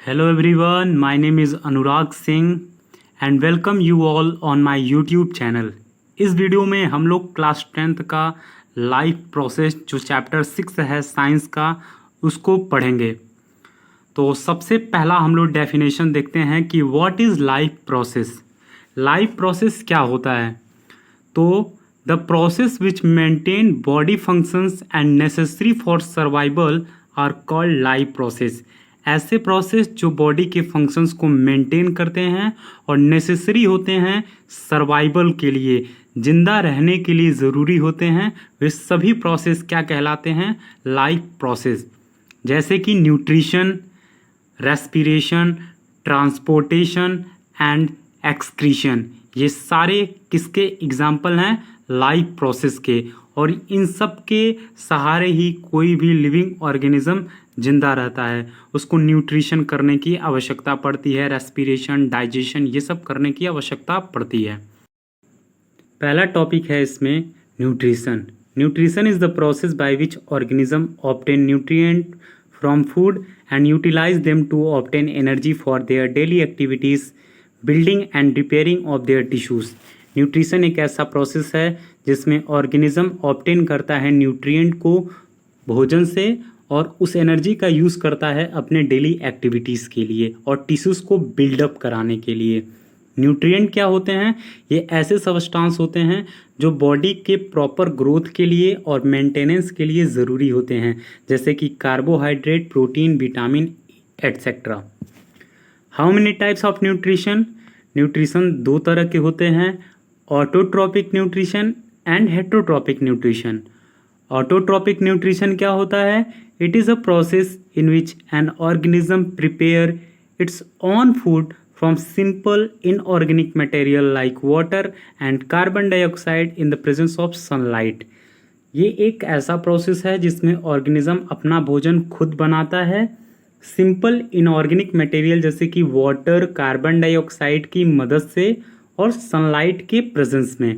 Hello everyone, my name is Anurag Singh and welcome you all on my YouTube channel. इस video में हम लोग class 10th का life process जो chapter 6 है साइंस का उसको पढ़ेंगे। तो सबसे पहला हम लोग डेफिनेशन देखते हैं कि what is life process. Life process क्या होता है? तो the process which maintain body functions and necessary for survival are called life process. ऐसे प्रोसेस जो बॉडी के फंक्शंस को मेंटेन करते हैं और नेसेसरी होते हैं सर्वाइवल के लिए, जिंदा रहने के लिए ज़रूरी होते हैं, वे सभी प्रोसेस क्या कहलाते हैं? Life process. जैसे कि nutrition, respiration, transportation and excretion, ये सारे किसके एग्जाम्पल हैं? लाइफ प्रोसेस के। और इन सब के सहारे ही कोई भी लिविंग ऑर्गेनिज्म जिंदा रहता है। उसको न्यूट्रिशन करने की आवश्यकता पड़ती है, रेस्पिरेशन, डाइजेशन, ये सब करने की आवश्यकता पड़ती है। पहला टॉपिक है इसमें nutrition. Nutrition is the process by which organism obtain nutrient from food and utilise them to obtain energy for their daily activities, building and repairing of their tissues. Nutrition एक ऐसा प्रोसेस है जिसमें organism obtain करता है nutrient को भोजन से और उस एनर्जी का यूज़ करता है अपने डेली एक्टिविटीज़ के लिए और टिश्यूज़ को बिल्डअप कराने के लिए। न्यूट्रिएंट क्या होते हैं? ये ऐसे सब्सटेंस होते हैं जो बॉडी के प्रॉपर ग्रोथ के लिए और मेंटेनेंस के लिए ज़रूरी होते हैं, जैसे कि carbohydrate, protein, vitamin etcetera. How many types of nutrition? Nutrition दो तरह के होते हैं, autotrophic nutrition and heterotrophic nutrition. Autotrophic nutrition क्या होता है? It is a process in which an organism prepare its own food from simple inorganic material like water and carbon dioxide in the presence of sunlight. ये एक ऐसा process है जिसमें organism अपना भोजन खुद बनाता है सिंपल इनऑर्गेनिक मटेरियल जैसे कि वाटर, कार्बन डाइऑक्साइड की मदद से और सनलाइट के प्रेजेंस में।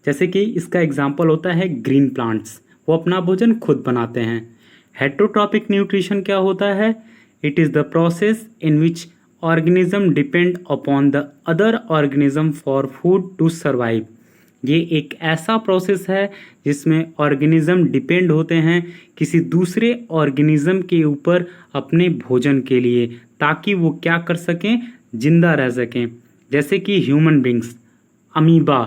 जैसे कि इसका एग्जाम्पल होता है ग्रीन प्लांट्स, वो अपना भोजन खुद बनाते हैं। हेटेरोट्रॉपिक न्यूट्रिशन क्या होता है? It is the process in which organism depend upon the other organism for food to survive. ये एक ऐसा प्रोसेस है जिसमें ऑर्गेनिज्म डिपेंड होते हैं किसी दूसरे ऑर्गेनिज्म के ऊपर अपने भोजन के लिए, ताकि वो क्या कर सकें? जिंदा रह सकें। जैसे कि human beings, amoeba.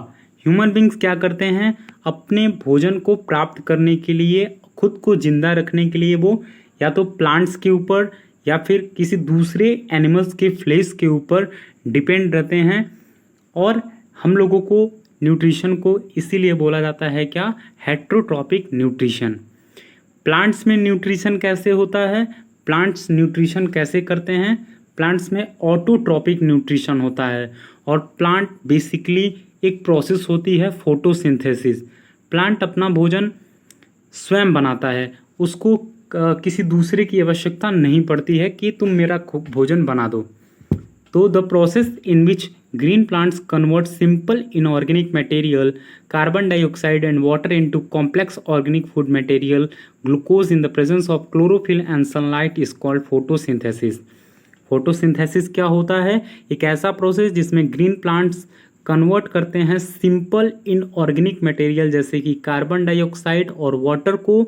Human beings क्या करते हैं? अपने भोजन को प्राप्त करने के लिए, खुद को जिंदा रखने के लिए वो या तो प्लांट्स के ऊपर या फिर किसी दूसरे एनिमल्स के फ्लेश के ऊपर डिपेंड रहते हैं। और हम लोगों को न्यूट्रिशन को इसीलिए बोला जाता है क्या? Heterotrophic nutrition. प्लांट्स में न्यूट्रिशन कैसे होता है? प्लांट्स न्यूट्रिशन कैसे करते हैं? प्लांट्स में ऑटोट्रॉपिक न्यूट्रिशन होता है और प्लांट बेसिकली एक प्रोसेस होती है फोटोसिंथेसिस। प्लांट अपना भोजन स्वयं बनाता है, उसको किसी दूसरे की आवश्यकता नहीं पड़ती है कि तुम मेरा भोजन बना दो। तो the process in which green plants convert simple inorganic material, carbon dioxide and water into complex organic food material, glucose in the presence of chlorophyll and sunlight is called photosynthesis. Photosynthesis क्या होता है? एक ऐसा process जिसमें green plants convert करते हैं simple inorganic material जैसे कि कार्बन डाइऑक्साइड और वाटर को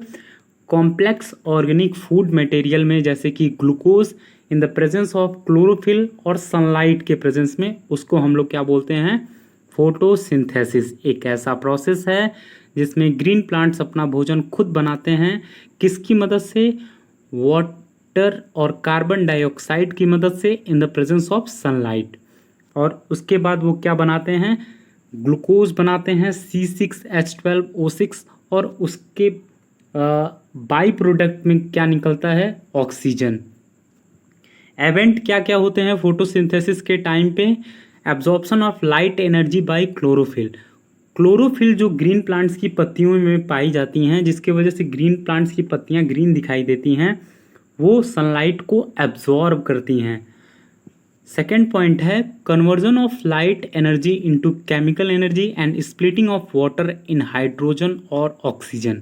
कॉम्प्लेक्स ऑर्गेनिक फूड मटेरियल में, जैसे कि glucose in the presence of chlorophyll और सनलाइट के प्रेजेंस में। उसको हम लोग क्या बोलते हैं? फोटोसिंथेसिस। एक ऐसा प्रोसेस है जिसमें ग्रीन प्लांट्स अपना भोजन खुद बनाते हैं। किसकी मदद से? वाटर और कार्बन डाइऑक्साइड की मदद से in the presence of sunlight. और उसके बाद वो क्या बनाते हैं? ग्लूकोज बनाते हैं C6H12O6 और उसके बाई प्रोडक्ट में क्या निकलता है? ऑक्सीजन। इवेंट क्या क्या होते हैं फोटोसिंथेसिस के टाइम पे? Absorption of light energy by chlorophyll. Chlorophyll जो ग्रीन प्लांट्स की पत्तियों में पाई जाती हैं, जिसके वजह से ग्रीन प्लांट्स की पत्तियां ग्रीन दिखाई देती हैं, वो सनलाइट को एब्जॉर्ब करती हैं। सेकेंड पॉइंट है conversion of light energy into chemical energy and splitting of water in hydrogen और ऑक्सीजन।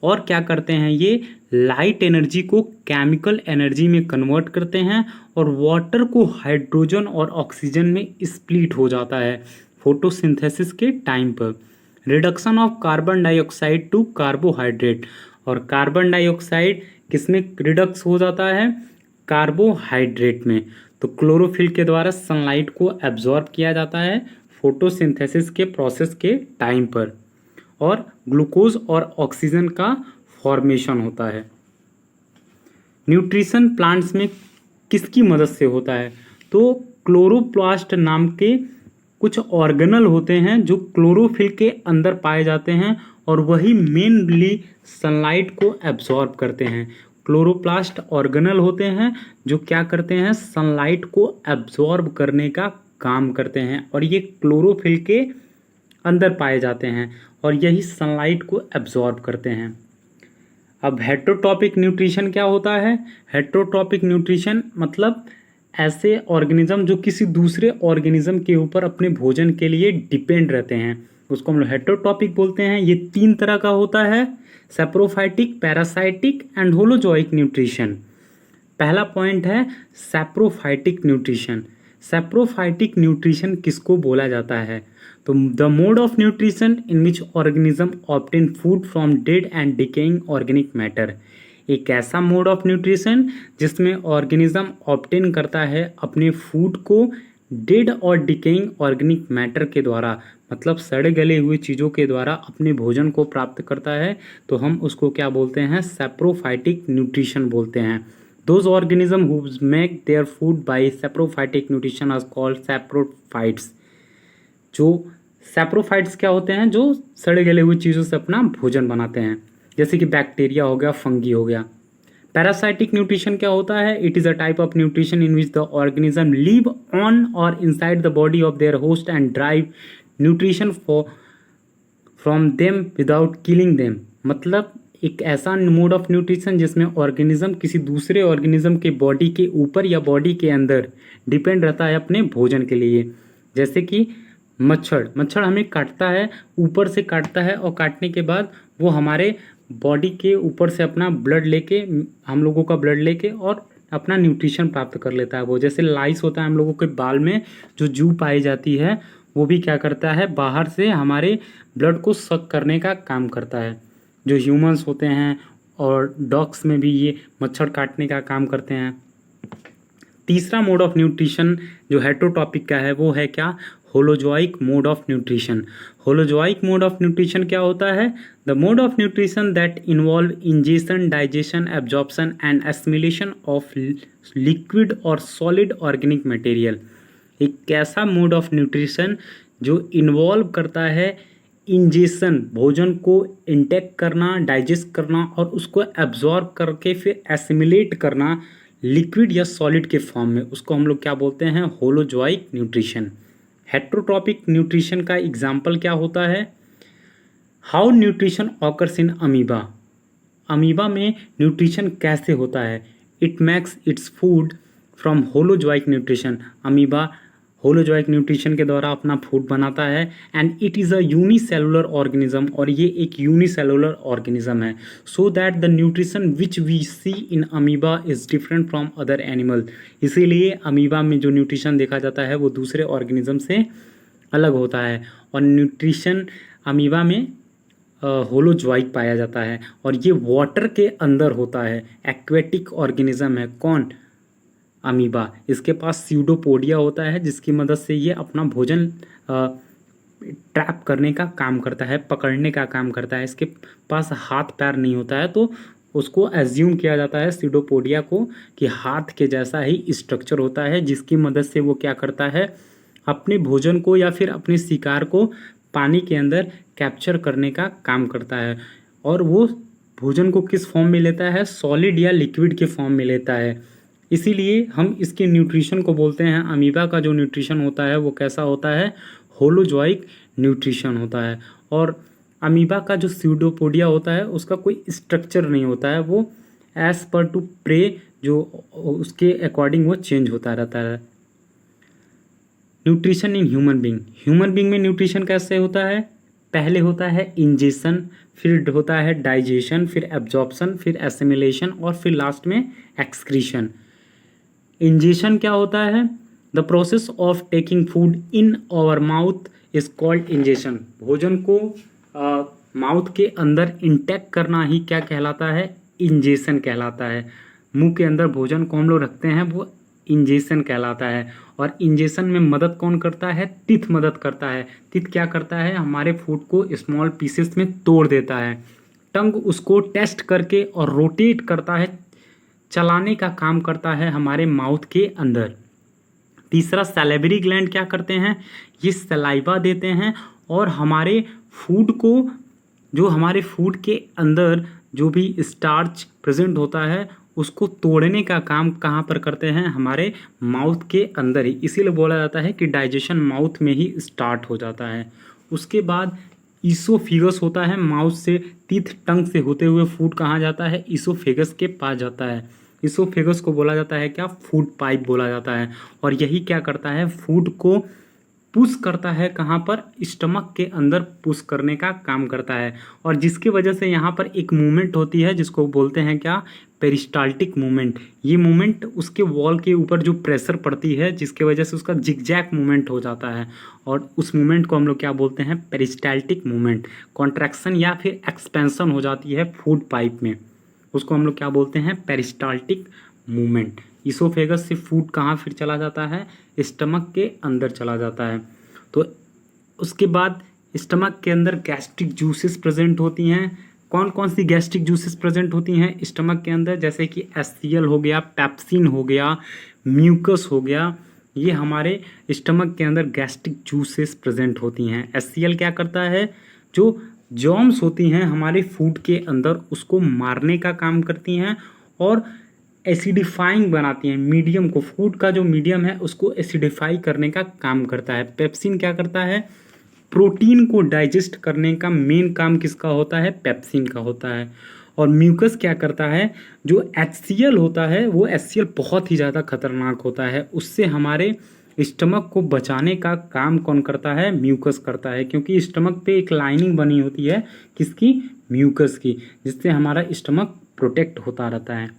और क्या करते हैं, ये लाइट एनर्जी को केमिकल एनर्जी में कन्वर्ट करते हैं और वाटर को हाइड्रोजन और ऑक्सीजन में स्प्लिट हो जाता है फोटोसिंथेसिस के टाइम पर। Reduction of carbon dioxide to carbohydrate, और कार्बन डाइऑक्साइड किसमें रिडक्स हो जाता है, कार्बोहाइड्रेट में। तो क्लोरोफिल के द्वारा सनलाइट को एब्जॉर्ब किया जाता है फोटोसिंथेसिस के प्रोसेस के टाइम पर, और ग्लूकोज और ऑक्सीजन का फॉर्मेशन होता है। न्यूट्रिशन प्लांट्स में किसकी मदद से होता है, तो क्लोरोप्लास्ट नाम के कुछ ऑर्गेनल होते हैं जो क्लोरोफिल के अंदर पाए जाते हैं और वही मेनली सनलाइट को एब्जॉर्ब करते हैं। क्लोरोप्लास्ट ऑर्गेनल होते हैं जो क्या करते हैं, सनलाइट को एब्जॉर्ब करने का काम करते हैं, और ये क्लोरोफिल के अंदर पाए जाते हैं और यही सनलाइट को एब्जॉर्ब करते हैं। अब हेट्रोट्रॉपिक न्यूट्रिशन क्या होता है, हेट्रोट्रॉपिक न्यूट्रिशन मतलब ऐसे ऑर्गेनिज्म जो किसी दूसरे ऑर्गेनिज्म के ऊपर अपने भोजन के लिए डिपेंड रहते हैं, उसको हम लोग हेट्रोट्रॉपिक बोलते हैं। ये 3 तरह का होता है, saprophytic, parasitic and holozoic nutrition. पहला पॉइंट है सैप्रोफाइटिक न्यूट्रिशन। सैप्रोफाइटिक न्यूट्रिशन किसको बोला जाता है, तो the mode of nutrition in which organism obtain food from dead and decaying organic matter. एक ऐसा मोड ऑफ न्यूट्रिशन जिसमें ऑर्गेनिज्म ऑब्टेन करता है अपने फूड को डेड और डिकेइंग ऑर्गेनिक मैटर के द्वारा, मतलब सड़े गले हुए चीज़ों के द्वारा अपने भोजन को प्राप्त करता है, तो हम उसको क्या बोलते हैं, सैप्रोफाइटिक न्यूट्रिशन बोलते हैं। Those organism who make their food by saprophytic nutrition are called saprophytes. जो सैप्रोफाइट्स क्या होते हैं, जो सड़े गले हुए चीज़ों से अपना भोजन बनाते हैं, जैसे कि बैक्टीरिया हो गया, फंगी हो गया। पैरासाइटिक न्यूट्रिशन क्या होता है, it is a type of nutrition in which the organism live on or inside the body of their host and drive nutrition from them without killing them. मतलब एक ऐसा मोड ऑफ न्यूट्रिशन जिसमें organism किसी दूसरे organism के body के ऊपर या बॉडी के अंदर डिपेंड रहता है अपने भोजन के लिए। जैसे कि मच्छर हमें काटता है, ऊपर से काटता है और काटने के बाद वो हमारे बॉडी के ऊपर से अपना ब्लड लेके, हम लोगों का ब्लड लेके और अपना न्यूट्रिशन प्राप्त कर लेता है। वो जैसे लाइस होता है हम लोगों के बाल में जो जू पाई जाती है, वो भी क्या करता है, बाहर से हमारे ब्लड को सक करने का काम करता है। जो ह्यूमंस होते हैं और डॉग्स में भी ये मच्छर काटने का काम करते हैं। तीसरा मोड ऑफ न्यूट्रिशन जो हेट्रोटॉपिक का है वो है क्या, holozoic mode of nutrition. Holozoic mode of nutrition क्या होता है, the mode of nutrition that involve ingestion, digestion, absorption and assimilation of liquid और सॉलिड ऑर्गेनिक मटेरियल। एक ऐसा मोड ऑफ न्यूट्रिशन जो इन्वॉल्व करता है इंजेशन, भोजन को इंटेक करना, डाइजेस्ट करना और उसको एब्जॉर्ब करके फिर एसिमिलेट करना लिक्विड या सॉलिड के फॉर्म में, उसको हम लोग क्या बोलते हैं, होलोजोइक न्यूट्रिशन। हेट्रोट्रॉपिक न्यूट्रिशन का एग्जाम्पल क्या होता है, how nutrition occurs in amoeba. Amoeba में न्यूट्रिशन कैसे होता है, it makes its food from holozoic nutrition. Amoeba holozoic nutrition के द्वारा अपना फूड बनाता है and it is a unicellular organism, और ये एक यूनिसेलुलर ऑर्गेनिज्म है। So that the nutrition which we see in amoeba is different from other animal. इसीलिए अमीबा में जो न्यूट्रिशन देखा जाता है वो दूसरे ऑर्गेनिज्म से अलग होता है, और न्यूट्रिशन अमीबा में होलोजोइक पाया जाता है और ये वाटर के अंदर होता है, एक्वेटिक ऑर्गेनिज्म है। कौन, अमीबा। इसके पास स्यूडोपोडिया होता है जिसकी मदद से ये अपना भोजन ट्रैप करने का काम करता है, पकड़ने का काम करता है। इसके पास हाथ पैर नहीं होता है, तो उसको एज्यूम किया जाता है स्यूडोपोडिया को कि हाथ के जैसा ही स्ट्रक्चर होता है, जिसकी मदद से वो क्या करता है, अपने भोजन को या फिर अपने शिकार को पानी के अंदर कैप्चर करने का काम करता है। और वो भोजन को किस फॉर्म में लेता है, सॉलिड या लिक्विड के फॉर्म में लेता है। इसीलिए हम इसके न्यूट्रिशन को बोलते हैं, अमीबा का जो न्यूट्रिशन होता है वो कैसा होता है, होलोजोइक न्यूट्रिशन होता है। और अमीबा का जो स्यूडोपोडिया होता है उसका कोई स्ट्रक्चर नहीं होता है, वो एज पर टू प्रे जो उसके अकॉर्डिंग वो चेंज होता रहता है। Nutrition in human being, human being में न्यूट्रिशन कैसे होता है, पहले होता है इंजेशन, फिर होता है डाइजेशन, फिर एब्जॉर्प्शन, फिर एसिमिलेशन और फिर लास्ट में एक्सक्रीशन। इंजेशन क्या होता है? The process of taking food in our mouth is called ingestion. भोजन को माउथ के अंदर इंटेक करना ही क्या कहलाता है? इंजेशन कहलाता है। मुंह के अंदर भोजन को हम लोग रखते हैं वो इंजेशन कहलाता है। और इंजेशन में मदद कौन करता है? टीथ मदद करता है। टीथ क्या करता है? हमारे फूड को स्मॉल पीसेस में तोड़ देता है। टंग उसको टेस्ट करके और रोटेट करता है, चलाने का काम करता है हमारे माउथ के अंदर। तीसरा सैलिवरी ग्लैंड क्या करते हैं? ये सलाइवा देते हैं और हमारे फूड को, जो हमारे फूड के अंदर जो भी स्टार्च प्रेजेंट होता है उसको तोड़ने का काम कहाँ पर करते हैं? हमारे माउथ के अंदर ही। इसीलिए बोला जाता है कि डाइजेशन माउथ में ही स्टार्ट हो जाता है। उसके बाद ईसोफेगस होता है। माउथ से, टीथ, टंग से होते हुए फूड कहाँ जाता है? ईसोफेगस के पास जाता है। ईसोफेगस को बोला जाता है क्या? फूड पाइप बोला जाता है। और यही क्या करता है? फूड को पुश करता है कहाँ पर? स्टमक के अंदर पुश करने का काम करता है। और जिसकी वजह से यहाँ पर एक मूवमेंट होती है जिसको बोलते हैं क्या? Peristaltic movement. ये मूवमेंट उसके वॉल के ऊपर जो प्रेशर पड़ती है जिसकी वजह से उसका जिगजैग मूवमेंट हो जाता है और उस मूवमेंट को हम लोग क्या बोलते हैं? Peristaltic movement. कॉन्ट्रैक्शन या फिर एक्सपेंशन हो जाती है फूड पाइप में, उसको हम लोग क्या बोलते हैं? Peristaltic movement. ईसोफेगस से फूड कहाँ फिर चला जाता है? स्टमक के अंदर चला जाता है। तो उसके बाद स्टमक के अंदर गैस्ट्रिक जूसेस प्रेजेंट होती हैं। कौन कौन सी गैस्ट्रिक जूसेस प्रेजेंट होती हैं स्टमक के अंदर? जैसे कि एचसीएल हो गया, पेप्सिन हो गया, म्यूकस हो गया। ये हमारे स्टमक के अंदर गैस्ट्रिक जूसेस प्रेजेंट होती हैं। एचसीएल क्या करता है? जो जर्म्स होती हैं हमारे फूड के अंदर उसको मारने का काम करती हैं और एसिडिफाइंग बनाती हैं। मीडियम को, फूड का जो मीडियम है उसको एसिडिफाई करने का काम करता है। पेप्सिन क्या करता है? प्रोटीन को डाइजेस्ट करने का मेन काम किसका होता है? पेप्सिन का होता है। और म्यूकस क्या करता है? जो एचसीएल होता है वो एचसीएल बहुत ही ज़्यादा खतरनाक होता है, उससे हमारे स्टमक को बचाने का काम कौन करता है? म्यूकस करता है। क्योंकि स्टमक पे एक लाइनिंग बनी होती है किसकी? म्यूकस की, जिससे हमारा स्टमक प्रोटेक्ट होता रहता है।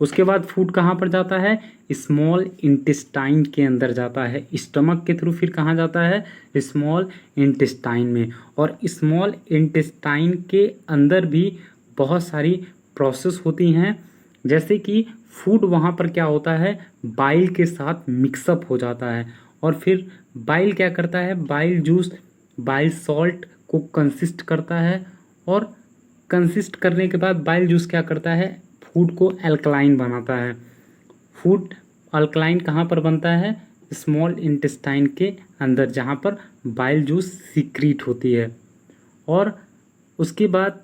उसके बाद फूड कहाँ पर जाता है? स्मॉल इंटेस्टाइन के अंदर जाता है। स्टमक के थ्रू फिर कहाँ जाता है? स्मॉल इंटेस्टाइन में। और स्मॉल इंटेस्टाइन के अंदर भी बहुत सारी प्रोसेस होती हैं, जैसे कि फूड वहाँ पर क्या होता है? बाइल के साथ मिक्सअप हो जाता है और फिर बाइल क्या करता है? बाइल जूस बाइल सॉल्ट को कंसिस्ट करता है और कंसिस्ट करने के बाद बाइल जूस क्या करता है? फूड को अल्कलाइन बनाता है। फूड अल्कलाइन कहाँ पर बनता है? स्मॉल इंटेस्टाइन के अंदर, जहाँ पर बाइल जूस सीक्रीट होती है। और उसके बाद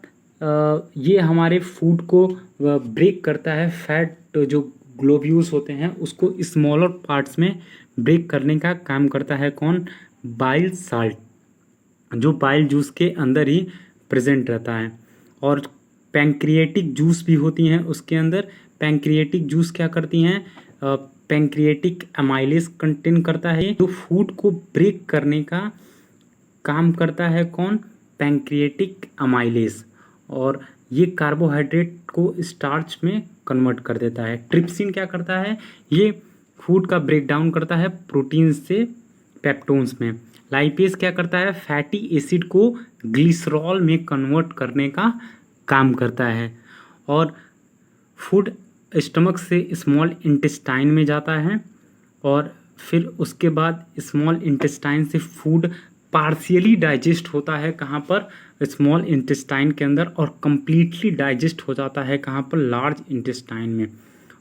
ये हमारे फूड को ब्रेक करता है। फैट जो ग्लोब्यूल्स होते हैं उसको स्मॉलर पार्ट्स में ब्रेक करने का काम करता है कौन? बाइल साल्ट, जो बाइल जूस के अंदर ही प्रेजेंट रहता है। और पैंक्रिएटिक जूस भी होती हैं उसके अंदर। पैंक्रिएटिक जूस क्या करती हैं? पैंक्रिएटिक अमाइलेज कंटेन करता है, जो फूड को ब्रेक करने का काम करता है कौन? Pancreatic amylase. और ये कार्बोहाइड्रेट को स्टार्च में कन्वर्ट कर देता है। ट्रिप्सिन क्या करता है? ये फूड का ब्रेक डाउन करता है प्रोटीन से पेप्टोन्स में। लाइपेज क्या करता है? फैटी एसिड को ग्लिसरॉल में कन्वर्ट करने का काम करता है। और फूड स्टमक से स्मॉल इंटेस्टाइन में जाता है और फिर उसके बाद स्मॉल इंटेस्टाइन से फूड पार्शियली डाइजेस्ट होता है कहाँ पर? स्मॉल इंटेस्टाइन के अंदर। और कंप्लीटली डाइजेस्ट हो जाता है कहाँ पर? लार्ज इंटेस्टाइन में।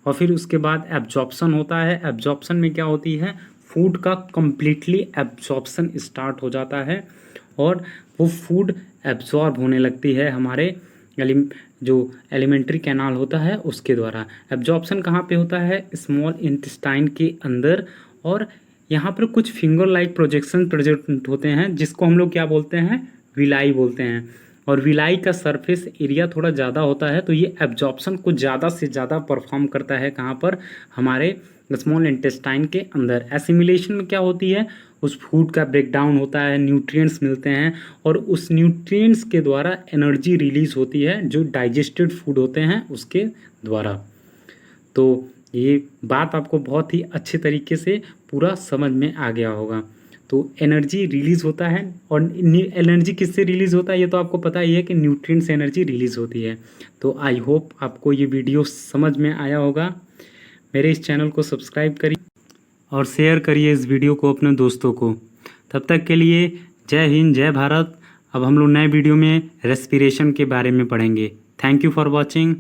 और फिर उसके बाद एब्जॉर्प्शन होता है। एब्जॉर्प्शन में क्या होती है? फूड का कंप्लीटली एब्जॉर्प्शन स्टार्ट हो जाता है और वो फूड एब्जॉर्ब होने लगती है हमारे जो एलिमेंट्री कैनाल होता है उसके द्वारा। एब्जॉर्प्शन कहाँ पे होता है? स्मॉल इंटेस्टाइन के अंदर। और यहाँ पर कुछ फिंगर लाइक प्रोजेक्शन प्रेजेंट होते हैं जिसको हम लोग क्या बोलते हैं? विलाई बोलते हैं। और विलाई का सरफेस एरिया थोड़ा ज़्यादा होता है, तो ये एब्जॉर्प्शन को ज़्यादा से ज़्यादा परफॉर्म करता है कहाँ पर? हमारे स्मॉल इंटेस्टाइन के अंदर। एसिमिलेशन में क्या होती है? उस फूड का ब्रेकडाउन होता है, न्यूट्रिएंट्स मिलते हैं और उस न्यूट्रिएंट्स के द्वारा एनर्जी रिलीज होती है जो डाइजेस्टेड फूड होते हैं उसके द्वारा। तो ये बात आपको बहुत ही अच्छे तरीके से पूरा समझ में आ गया होगा। तो एनर्जी रिलीज़ होता है और एनर्जी किससे रिलीज़ होता है ये तो आपको पता ही है कि न्यूट्रिएंट से एनर्जी रिलीज़ होती है। तो आई होप आपको ये वीडियो समझ में आया होगा। मेरे इस चैनल को सब्सक्राइब करिए और शेयर करिए इस वीडियो को अपने दोस्तों को। तब तक के लिए जय हिंद, जय भारत। अब हम लोग नए वीडियो में रेस्पिरेशन के बारे में पढ़ेंगे। Thank you for watching.